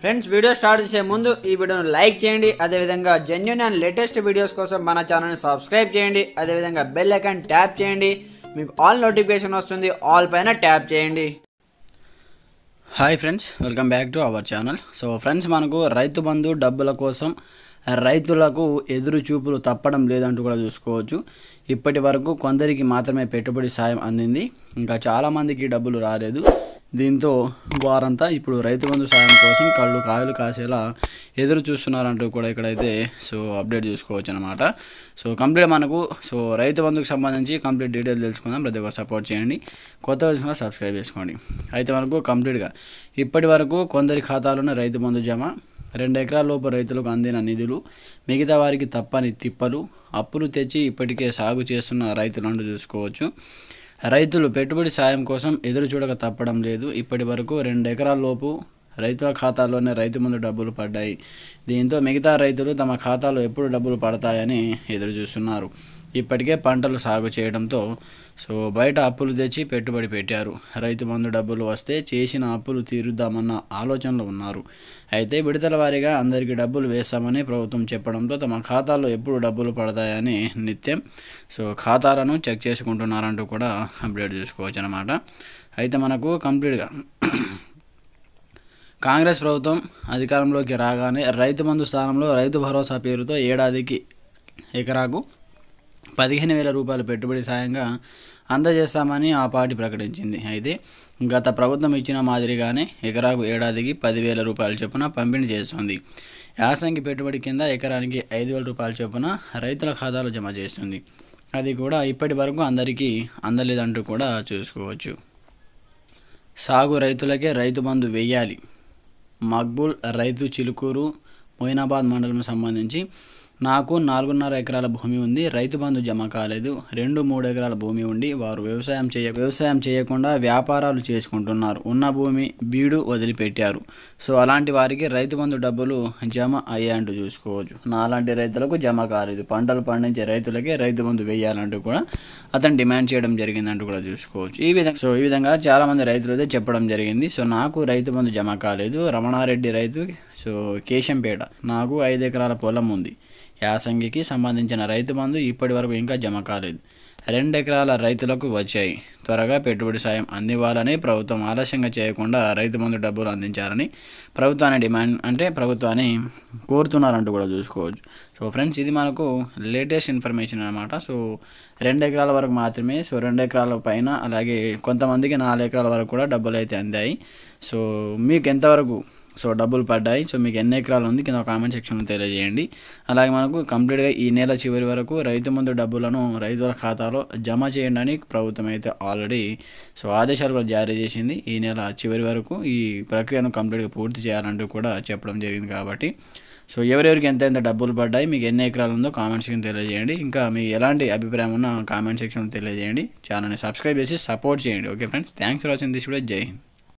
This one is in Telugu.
ఫ్రెండ్స్, వీడియో స్టార్ట్ చేసే ముందు ఈ వీడియోను లైక్ చేయండి. అదేవిధంగా జెన్యూన్ అండ్ లేటెస్ట్ వీడియోస్ కోసం మన ఛానల్ని సబ్స్క్రైబ్ చేయండి. అదేవిధంగా బెల్ ఐకాన్ ట్యాప్ చేయండి. మీకు ఆల్ నోటిఫికేషన్ వస్తుంది. ఆల్ పైన ట్యాప్ చేయండి. Hi friends, welcome back to our channel. So friends, మనకు రైతు బంధు డబ్బుల కోసం రైతులకు ఎదురు చూపులు తప్పడం లేదంటూ కూడా చూసుకోవచ్చు. ఇప్పటి వరకు కొందరికి మాత్రమే పెట్టుబడి సాయం అందింది, ఇంకా చాలామందికి డబ్బులు రాలేదు. దీంతో వారంతా ఇప్పుడు రైతు బంధు సాయం కోసం కాయలు కాసేలా ఎదురు చూస్తున్నారంటూ కూడా ఇక్కడైతే అప్డేట్ చూసుకోవచ్చు అనమాట. కంప్లీట్ మనకు రైతు బంధుకు సంబంధించి కంప్లీట్ డీటెయిల్ తెలుసుకుందాం. ప్రతి ఒక్కరు సపోర్ట్ చేయండి. కొత్త వచ్చిన సబ్స్క్రైబ్ చేసుకోండి. అయితే మనకు కంప్లీట్గా ఇప్పటి వరకు కొందరి ఖాతాలోనే రైతు బంధు జమ, 2 ఎకరాల లోపు రైతులకు అందిన నిధులు, మిగతా వారికి తప్పని తిప్పలు, అప్పులు తెచ్చి ఇప్పటికే సాగు చేస్తున్న రైతులను చూసుకోవచ్చు. రైతులు పెట్టుబడి సాయం కోసం ఎదురు చూడక తప్పడం లేదు. ఇప్పటి వరకు 2 ఎకరాల లోపు రైతుల ఖాతాలోనే రైతు బంధు డబ్బులు పడ్డాయి. దీంతో మిగతా రైతులు తమ ఖాతాలో ఎప్పుడు డబ్బులు పడతాయని ఎదురు చూస్తున్నారు. ఇప్పటికే పంటలు సాగు చేయడంతో బయట అప్పులు తెచ్చి పెట్టుబడి పెట్టారు. రైతు బంధు డబ్బులు వస్తే చేసిన అప్పులు తీరుద్దామన్న ఆలోచనలో ఉన్నారు. అయితే విడతల వారీగా అందరికీ డబ్బులు వేస్తామని ప్రభుత్వం చెప్పడంతో తమ ఖాతాలో ఎప్పుడు డబ్బులు పడతాయని నిత్యం ఖాతాలను చెక్ చేసుకుంటున్నారంటూ కూడా అప్డేట్ చూసుకోవచ్చు అన్నమాట. అయితే మనకు కంప్లీట్గా కాంగ్రెస్ ప్రభుత్వం అధికారంలోకి రాగానే రైతు బంధు స్థానంలో రైతు భరోసా పేరుతో ఏడాదికి ఎకరాకు 15,000 రూపాయలు పెట్టుబడి సాయంగా అందజేస్తామని ఆ పార్టీ ప్రకటించింది. అయితే గత ప్రభుత్వం ఇచ్చిన మాదిరిగానే ఎకరాకు ఏడాదికి 10,000 రూపాయల చొప్పున పంపిణీ చేస్తుంది. యాసంగి పెట్టుబడి కింద ఎకరానికి 5,000 రూపాయల చొప్పున రైతుల ఖాతాలో జమ చేస్తుంది. అది కూడా ఇప్పటి వరకు అందరికీ అందలేదంటూ కూడా చూసుకోవచ్చు. సాగు రైతులకే రైతు బంధు వెయ్యాలి. మక్బూల్ రైతు చిలుకూరు మొయినాబాద్ మండలం సంబంధించి నాకు 4.5 ఎకరాల భూమి ఉంది, రైతు బంధు జమ కాలేదు. 2-3 ఎకరాల భూమి ఉండి వారు వ్యవసాయం చేయకుండా వ్యాపారాలు చేసుకుంటున్నారు. ఉన్న భూమి బీడు వదిలిపెట్టారు. అలాంటి వారికి రైతు బంధు డబ్బులు జమ అయ్యాయంటూ చూసుకోవచ్చు. నాలాంటి రైతులకు జమ కాలేదు. పంటలు పండించే రైతులకే రైతు బంధు వేయాలంటూ కూడా అతను డిమాండ్ చేయడం జరిగిందంటూ కూడా చూసుకోవచ్చు. ఈ విధంగా చాలామంది రైతులు అయితే చెప్పడం జరిగింది. నాకు రైతు బంధు జమ కాలేదు. రమణారెడ్డి రైతు కేశంపేట, నాకు 5 ఎకరాల పొలం ఉంది. యాసంగికి సంబంధించిన రైతు బంధు ఇప్పటి వరకు ఇంకా జమ కాలేదు. 2 ఎకరాల రైతులకు వచ్చాయి. త్వరగా పెట్టుబడి సాయం అందివ్వాలని ప్రభుత్వం ఆలస్యంగా చేయకుండా రైతు బంధు డబ్బులు అందించాలని ప్రభుత్వాన్ని కోరుతున్నారంటూ కూడా చూసుకోవచ్చు. ఫ్రెండ్స్, ఇది మనకు లేటెస్ట్ ఇన్ఫర్మేషన్ అనమాట. 2 ఎకరాల వరకు మాత్రమే. 2 ఎకరాల పైన అలాగే కొంతమందికి 4 ఎకరాల వరకు కూడా డబ్బులు అయితే అందాయి. మీకు ఎంతవరకు డబ్బులు పడ్డాయి, మీకు ఎన్ని ఎకరాలు ఉంది కింద కామెంట్ సెక్షన్లో తెలియజేయండి. అలాగే మనకు కంప్లీట్గా ఈ నెల చివరి వరకు రైతు బంధు డబ్బులను రైతుల ఖాతాలో జమ చేయండి అని ప్రభుత్వం అయితే ఆల్రెడీ ఆదేశాలు కూడా జారీ చేసింది. ఈ నెల చివరి వరకు ఈ ప్రక్రియను కంప్లీట్గా పూర్తి చేయాలంటూ కూడా చెప్పడం జరిగింది. కాబట్టి ఎవరెవరికి ఎంత డబ్బులు పడ్డాయి, మీకు ఎన్ని ఎకరాలు ఉందో కామెంట్ సెక్షన్ తెలియజేయండి. ఇంకా మీకు ఎలాంటి అభిప్రాయం ఉన్నా కామెంట్ సెక్షన్లో తెలియజేయండి. ఛానల్ని సబ్స్క్రైబ్ చేసి సపోర్ట్ చేయండి. Okay friends, thanks for watching this video. జై హింద్.